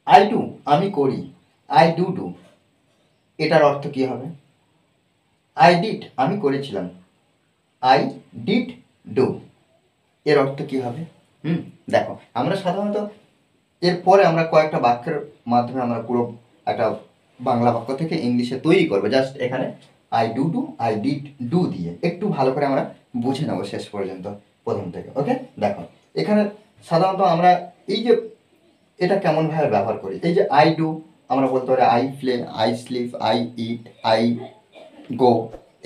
I do আমি করি, I do do এটার অর্থ কী হবে? আই ডিড আমি করেছিলাম, আই ডিড ডু এর অর্থ কী হবে? দেখো আমরা সাধারণত এরপরে আমরা কয়েকটা বাক্যের মাধ্যমে আমরা পুরো একটা বাংলা বাক্য থেকে ইংলিশে তৈরি করবো। জাস্ট এখানে I do do, I did do দিয়ে একটু ভালো করে আমরা বুঝে নেবো শেষ পর্যন্ত প্রথম থেকে। ওকে, দেখো এখানে সাধারণত আমরা এই যে এটা কেমনভাবে ব্যবহার করি, এই যে আই ডু আমরা বলতে পারি I play, I sleep, I eat, I go,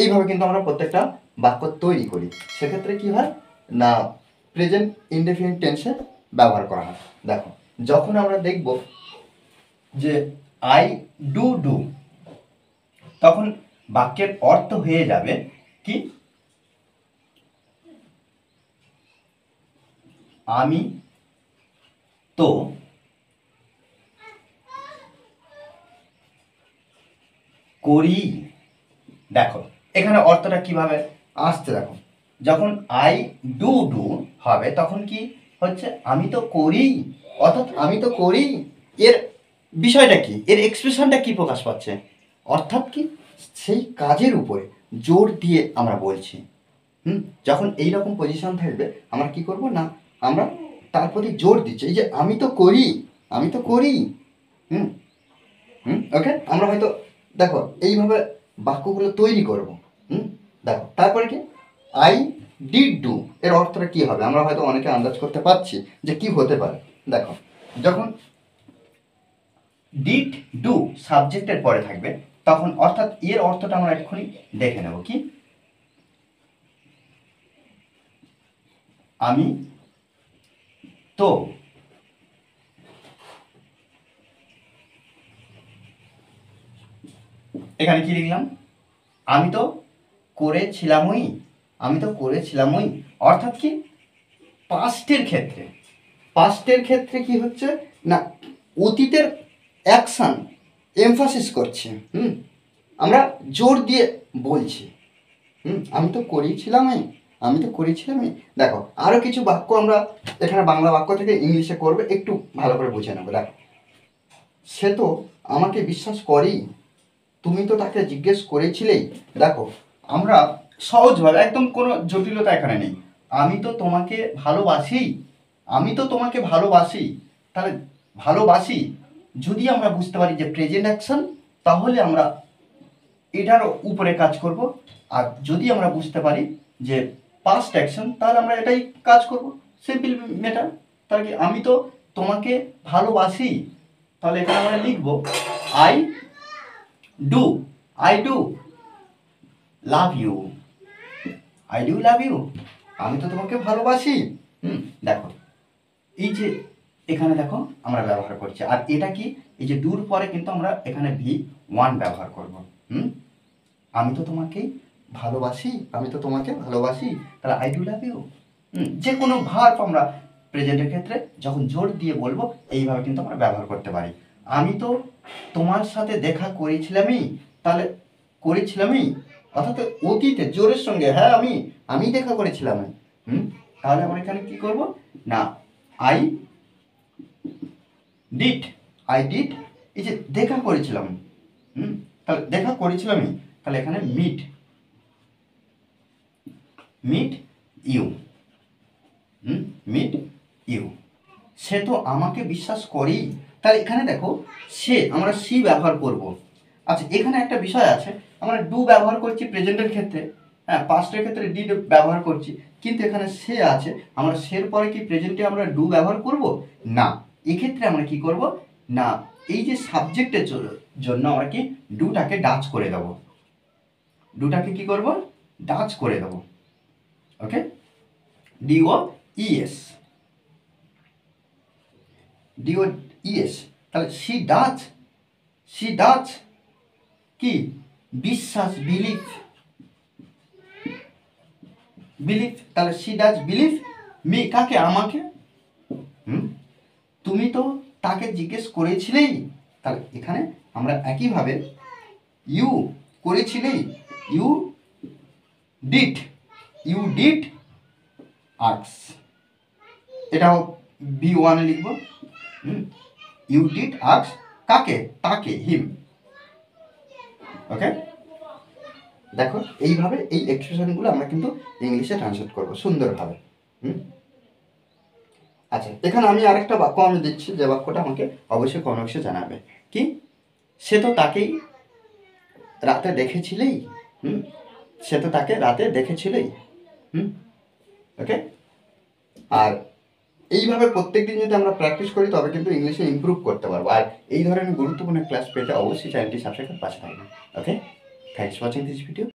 এইভাবে কিন্তু আমরা প্রত্যেকটা বাক্য তৈরি করি। সেক্ষেত্রে কি হয় না, প্রেজেন্ট ইনডেফিনিট টেন্সে ব্যবহার করা হয়। দেখো যখন আমরা দেখব যে আই ডু ডু, তখন বাক্যের অর্থ হয়ে যাবে কি, আমি তো করি। দেখো এখানে অর্থটা কিভাবে আসছে, দেখো যখন আই ডু ডু হবে তখন কি হচ্ছে, আমি তো করি, অর্থাৎ আমি তো করি, এর বিষয়টা কি, এর এক্সপ্রেশনটা কি প্রকাশ পাচ্ছে, অর্থাৎ কি সেই কাজের উপরে জোর দিয়ে আমরা বলছি। যখন এই রকম পজিশন থাকবে আমরা কি করব না, আমরা তার প্রতি জোর দিচ্ছি, এই যে আমি তো করি, আমি তো করি। ওকে, আমরা হয়তো দেখো এইভাবে বাক্যগুলো তৈরি করব। দেখো তারপরে কি আই ডিড ডু এর অর্থটা কী হবে, আমরা হয়তো অনেকে আন্দাজ করতে পারছি যে কি হতে পারে। দেখো যখন ডিড ডু সাবজেক্টের পরে থাকবে তখন অর্থাৎ এর অর্থটা আমরা এক্ষুনি দেখে নেব কি, আমি তো এখানে কি লিখলাম, আমি তো করেছিলামই, আমি তো করেছিলামই, অর্থাৎ কি পাস্টের ক্ষেত্রে, পাস্টের ক্ষেত্রে কি হচ্ছে না, অতীতের অ্যাকশান এমফাসিস করছে। আমরা জোর দিয়ে বলছি, আমি তো করেছিলামই, আমি তো করেছিলামই। দেখো আরও কিছু বাক্য আমরা এখানে বাংলা বাক্য থেকে ইংলিশে করবে, একটু ভালো করে বুঝে নেবো। দেখো সে তো আমাকে বিশ্বাস করেই, তুমি তো তাকে জিজ্ঞেস করেছিলেই। দেখো আমরা সহজভাবে, একদম কোনো জটিলতা এখানে নেই, আমি তো তোমাকে ভালোবাসি, আমি তো তোমাকে ভালোবাসি, তাহলে ভালোবাসি যদি আমরা বুঝতে পারি যে প্রেজেন্ট অ্যাকশন, তাহলে আমরা এটার উপরে কাজ করব। আর যদি আমরা বুঝতে পারি যে পাস্ট অ্যাকশন, তাহলে আমরা এটাই কাজ করব, সিম্পল ম্যাটার। তাহলে কি আমি তো তোমাকে ভালোবাসি, তাহলে এখানে আমরা লিখব I do, I do love you, I do love you, আমি তো তোমাকে ভালোবাসি। দেখো এই যে এখানে দেখো আমরা ব্যবহার করছি, আর এটা কি এই যে ডুর পরে কিন্তু আমরা এখানে V1 ব্যবহার করব। আমি তো তোমাকেই ভালোবাসি, আমি তো তোমাকে ভালোবাসি, তাহলে আই ডু লাভ ইউ। যে কোনো ভার্ব আমরা প্রেজেন্টের ক্ষেত্রে যখন জোর দিয়ে বলবো এইভাবে কিন্তু আমরা ব্যবহার করতে পারি। আমি তো তোমার সাথে দেখা করেছিলামই, তাহলে করেছিলামই অর্থাৎ অতীতে জোরের সঙ্গে, হ্যাঁ আমি দেখা করেছিলাম। তাহলে আমরা এখানে কি করব না, আই ডিড, আই ডিড, এই যে দেখা করেছিলাম, তাহলে দেখা করেছিলামই, তাহলে এখানে meet, meet you, meet you. সে তো আমাকে বিশ্বাস করেই, তাহলে এখানে দেখো সে, আমরা সি ব্যবহার করব। আচ্ছা এখানে একটা বিষয় আছে, আমরা ডু ব্যবহার করছি প্রেজেন্টের ক্ষেত্রে, হ্যাঁ পাস্টের ক্ষেত্রে ডিড ব্যবহার করছি, কিন্তু এখানে সে আছে, আমরা সের পরে কি প্রেজেন্টে আমরা ডু ব্যবহার করব না, এক্ষেত্রে আমরা কি করব না, এই যে সাবজেক্টের জন্য আমরা কি ডুটাকে ডাচ করে দেব, ডুটাকে কি করব ডাচ করে দেব। ওকে, DOES, DOES, তাহলে সি ডাচ, সি ডাচ কি বিশ্বাস, বিলিভ, বিলিভ, তাহলে সি ডাচ বিলিভ মি, কাকে আমাকে। তুমি তো তাকে জিজ্ঞেস করেছিলেই, তাহলে এখানে আমরা একইভাবে ইউ করেছিলেই, you did, you did ask, এটাও V1 লিখব। ইউ ডিড আস্ক কাকে, তাকে, হিম। ওকে, দেখো এইভাবে এই এক্সপ্রেশনগুলো আমরা কিন্তু ইংলিশে ট্রান্সলেট করবো সুন্দরভাবে। আচ্ছা, এখানে আমি আরেকটা বাক্য আমি দিচ্ছি, যে বাক্যটা আমাকে অবশ্যই কমেন্ট বক্সে জানাবে। কি, সে তো তাকেই রাতে দেখেছিলেই। সে তো তাকে রাতে দেখেছিলেই। ওকে, আর এইভাবে প্রত্যেকদিন যদি আমরা প্র্যাকটিস করি তবে কিন্তু ইংলিশে ইমপ্রুভ করতে পারবো। আর এই ধরনের গুরুত্বপূর্ণ ক্লাস পেতে অবশ্যই চ্যানেলটি সাবস্ক্রাইব করে পাশে থাকবেন। Okay, thanks for watching this video.